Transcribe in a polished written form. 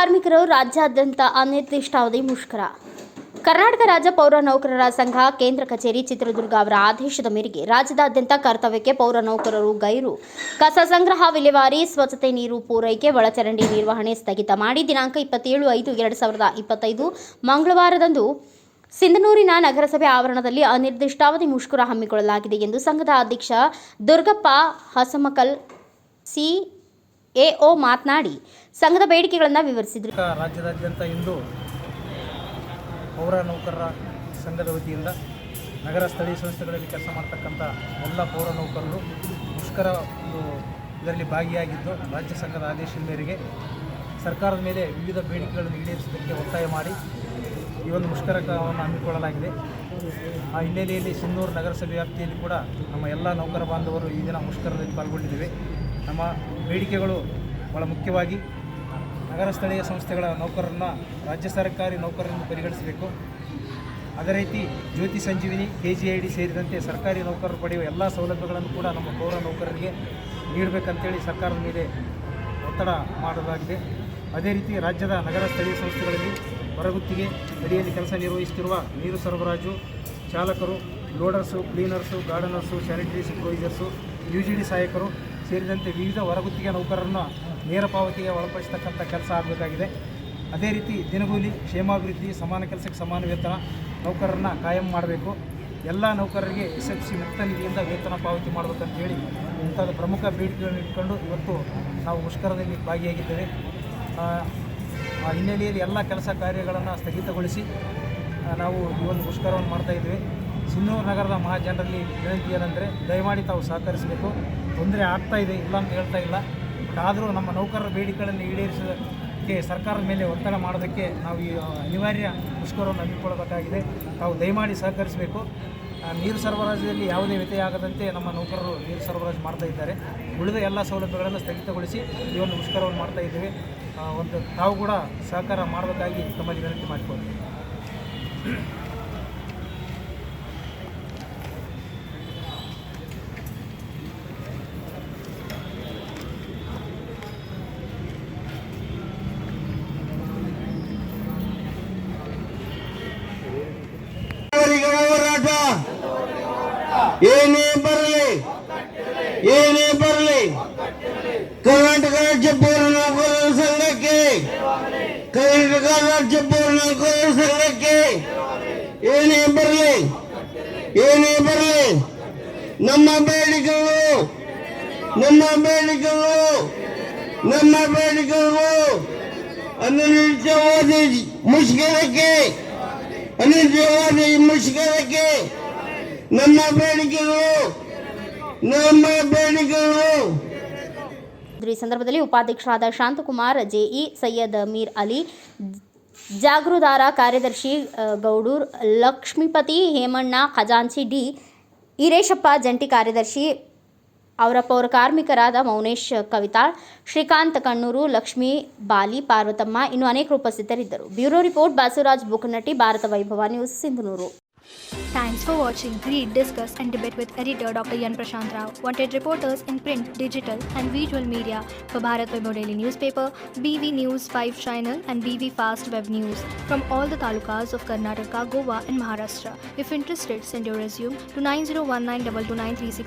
ಕಾರ್ಮಿಕರು ರಾಜ್ಯಾದ್ಯಂತ ಅನಿರ್ದಿಷ್ಟಾವಧಿ ಮುಷ್ಕರ. ಕರ್ನಾಟಕ ರಾಜ್ಯ ಪೌರ ನೌಕರರ ಸಂಘ ಕೇಂದ್ರ ಕಚೇರಿ ಚಿತ್ರದುರ್ಗ ಅವರ ಆದೇಶದ ಮೇರೆಗೆ ರಾಜ್ಯದಾದ್ಯಂತ ಕರ್ತವ್ಯಕ್ಕೆ ಪೌರ ನೌಕರರು ಗೈರು ಕಸ ಸಂಗ್ರಹ, ವಿಲೇವಾರಿ, ಸ್ವಚ್ಛತೆ, ನೀರು ಪೂರೈಕೆ, ಒಳಚರಂಡಿ ನಿರ್ವಹಣೆ ಸ್ಥಗಿತ ಮಾಡಿ ದಿನಾಂಕ 27/5/2025 ಮಂಗಳವಾರದಂದು ಸಿಂಧನೂರಿನ ನಗರಸಭೆ ಆವರಣದಲ್ಲಿ ಅನಿರ್ದಿಷ್ಟಾವಧಿ ಮುಷ್ಕರ ಹಮ್ಮಿಕೊಳ್ಳಲಾಗಿದೆ ಎಂದು ಸಂಘದ ಅಧ್ಯಕ್ಷ ದುರ್ಗಪ್ಪ ಹಸಮಕಲ್ ಸಿಎಒ ಮಾತನಾಡಿ ಸಂಘದ ಬೇಡಿಕೆಗಳನ್ನು ವಿವರಿಸಿದರು. ರಾಜ್ಯದಾದ್ಯಂತ ಇಂದು ಪೌರ ನೌಕರರ ಸಂಘದ ವತಿಯಿಂದ ನಗರ ಸ್ಥಳೀಯ ಸಂಸ್ಥೆಗಳಲ್ಲಿ ಕೆಲಸ ಮಾಡ್ತಕ್ಕಂಥ ಎಲ್ಲ ಪೌರ ನೌಕರರು ಮುಷ್ಕರ ಇದರಲ್ಲಿ ಭಾಗಿಯಾಗಿದ್ದು, ರಾಜ್ಯ ಸಂಘದ ಆದೇಶದ ಮೇರೆಗೆ ಸರ್ಕಾರದ ಮೇಲೆ ವಿವಿಧ ಬೇಡಿಕೆಗಳನ್ನು ಈಡೇರಿಸುವುದಕ್ಕೆ ಒತ್ತಾಯ ಮಾಡಿ ಈ ಒಂದು ಮುಷ್ಕರವನ್ನು ಹಮ್ಮಿಕೊಳ್ಳಲಾಗಿದೆ. ಆ ಹಿನ್ನೆಲೆಯಲ್ಲಿ ಸಿಂಧನೂರು ನಗರಸಭೆ ವ್ಯಾಪ್ತಿಯಲ್ಲಿ ಕೂಡ ನಮ್ಮ ಎಲ್ಲ ನೌಕರ ಬಾಂಧವರು ಈ ದಿನ ಮುಷ್ಕರದಲ್ಲಿ ಪಾಲ್ಗೊಂಡಿದ್ದೇವೆ. ನಮ್ಮ ಬೇಡಿಕೆಗಳು ಭಾಳ ಮುಖ್ಯವಾಗಿ ನಗರ ಸ್ಥಳೀಯ ಸಂಸ್ಥೆಗಳ ನೌಕರರನ್ನು ರಾಜ್ಯ ಸರ್ಕಾರಿ ನೌಕರರನ್ನು ಪರಿಗಣಿಸಬೇಕು. ಅದೇ ರೀತಿ ಜ್ಯೋತಿ ಸಂಜೀವಿನಿ, KGID ಸೇರಿದಂತೆ ಸರ್ಕಾರಿ ನೌಕರರು ಪಡೆಯುವ ಎಲ್ಲ ಸೌಲಭ್ಯಗಳನ್ನು ಕೂಡ ನಮ್ಮ ಪೌರ ನೌಕರರಿಗೆ ನೀಡಬೇಕಂತೇಳಿ ಸರ್ಕಾರದ ಮೇಲೆ ಒತ್ತಡ ಮಾಡಲಾಗಿದೆ. ಅದೇ ರೀತಿ ರಾಜ್ಯದ ನಗರ ಸ್ಥಳೀಯ ಸಂಸ್ಥೆಗಳಲ್ಲಿ ಹೊರಗುತ್ತಿಗೆ ಅಡಿಯಲ್ಲಿ ಕೆಲಸ ನಿರ್ವಹಿಸುತ್ತಿರುವ ನೀರು ಸರಬರಾಜು ಚಾಲಕರು, loaders, cleaners, ಗಾರ್ಡನರ್ಸು, sanitary supervisors, UGD ಸಹಾಯಕರು ಸೇರಿದಂತೆ ವಿವಿಧ ಹೊರಗುತ್ತಿಗೆ ನೌಕರರನ್ನು ನೇರ ಪಾವತಿಗೆ ಒಳಪಡಿಸತಕ್ಕಂಥ ಕೆಲಸ ಆಗಬೇಕಾಗಿದೆ. ಅದೇ ರೀತಿ ದಿನಗೂಲಿ, ಕ್ಷೇಮಾಭಿವೃದ್ಧಿ, ಸಮಾನ ಕೆಲಸಕ್ಕೆ ಸಮಾನ ವೇತನ ನೌಕರರನ್ನು ಕಾಯಂ ಮಾಡಬೇಕು. ಎಲ್ಲ ನೌಕರರಿಗೆ SFC ಮುಕ್ತ ನಿಧಿಯಿಂದ ವೇತನ ಪಾವತಿ ಮಾಡಬೇಕಂತೇಳಿ ಇಂಥದ್ದು ಪ್ರಮುಖ ಬೇಡಿಕೆಗಳನ್ನು ಇಟ್ಕೊಂಡು ಇವತ್ತು ನಾವು ಮುಷ್ಕರದಲ್ಲಿ ಭಾಗಿಯಾಗಿದ್ದೇವೆ. ಆ ಹಿನ್ನೆಲೆಯಲ್ಲಿ ಎಲ್ಲ ಕೆಲಸ ಕಾರ್ಯಗಳನ್ನು ಸ್ಥಗಿತಗೊಳಿಸಿ ನಾವು ಈ ಒಂದು ಮುಷ್ಕರವನ್ನು ಮಾಡ್ತಾಯಿದ್ದೇವೆ. ಸಿಂಧನೂರು ನಗರದ ಮಹಾಜನರಲ್ಲಿ ವಿನಂತಿ ಏನಂದರೆ, ದಯಮಾಡಿ ತಾವು ಸಹಕರಿಸಬೇಕು. ತೊಂದರೆ ಆಗ್ತಾಯಿದೆ, ಇಲ್ಲ ಅಂತ ಹೇಳ್ತಾ ಇಲ್ಲ, ಬಟ್ ಆದರೂ ನಮ್ಮ ನೌಕರರ ಬೇಡಿಕೆಗಳನ್ನು ಈಡೇರಿಸೋದಕ್ಕೆ ಸರ್ಕಾರದ ಮೇಲೆ ಒತ್ತಡ ಮಾಡೋದಕ್ಕೆ ನಾವು ಈ ಅನಿವಾರ್ಯ ಮುಷ್ಕರವನ್ನು ಹಮ್ಮಿಕೊಳ್ಳಬೇಕಾಗಿದೆ. ತಾವು ದಯಮಾಡಿ ಸಹಕರಿಸಬೇಕು. ನೀರು ಸರಬರಾಜಲ್ಲಿ ಯಾವುದೇ ವ್ಯತ್ಯಯ ಆಗದಂತೆ ನಮ್ಮ ನೌಕರರು ನೀರು ಸರಬರಾಜು ಮಾಡ್ತಾ ಇದ್ದಾರೆ. ಉಳಿದ ಎಲ್ಲ ಸೌಲಭ್ಯಗಳನ್ನು ಸ್ಥಗಿತಗೊಳಿಸಿ ಈ ಒಂದು ಮುಷ್ಕರವನ್ನು ಮಾಡ್ತಾ ಇದ್ದೇವೆ. ತಾವು ಕೂಡ ಸಹಕಾರ ಮಾಡಬೇಕಾಗಿ ತಮ್ಮಲ್ಲಿ ವಿನಂತಿ ಮಾಡಿಕೊಳ್ತೀವಿ. ಏನೇ ಬರಲಿ ಕರ್ನಾಟಕ ರಾಜ್ಯ ಪೌರ ನೌಕರರ ಸಂಘಕ್ಕೆ, ಕರ್ನಾಟಕ ರಾಜ್ಯ ಪೌರ ನೌಕರರ ಸಂಘಕ್ಕೆ ಏನೇ ಬರಲಿ ನಮ್ಮ ಬೇಡಿಕೆಗಳು ಅನಿರ್ದಿಷ್ಟಾವಧಿ ಮುಷ್ಕರಕ್ಕೆ ನಮ್ಮ ಬೇಡಿಕೆಗಳು. ಈ ಸಂದರ್ಭದಲ್ಲಿ ಉಪಾಧ್ಯಕ್ಷರಾದ ಶಾಂತಕುಮಾರ್, JE, ಸೈಯದ್ ಮೀರ್ ಅಲಿ, ಜಾಗೃದಾರ ಕಾರ್ಯದರ್ಶಿ ಗೌಡೂರ್, ಲಕ್ಷ್ಮೀಪತಿ, ಹೇಮಣ್ಣ, ಖಜಾಂಚಿ D, ಈರೇಶಪ್ಪ, ಜಂಟಿ ಕಾರ್ಯದರ್ಶಿ ಅವರ ಪೌರ ಕಾರ್ಮಿಕರಾದ ಮೌನೇಶ್ ಕವಿತಾಳ್, ಶ್ರೀಕಾಂತ್ ಕಣ್ಣೂರು, ಲಕ್ಷ್ಮೀ ಬಾಲಿ, ಪಾರ್ವತಮ್ಮ ಇನ್ನು ಅನೇಕರು ಉಪಸ್ಥಿತರಿದ್ದರು. ಬ್ಯೂರೋ ರಿಪೋರ್ಟ್ ಬಾಸುರಾಜ್ ಬುಕನಟ್ಟಿ, ಭಾರತ ವೈಭವ news, Sindhanur. Thanks for watching. Read, discuss and debate with editor Dr. Yan Prashant Rao. Wanted reporters in print, digital and visual media for Bharat Vaibhav Daily Newspaper, BV News 5 Channel and BV Fast Web News from all the talukas of Karnataka, Goa and Maharashtra. If interested, send your resume to 9019229369.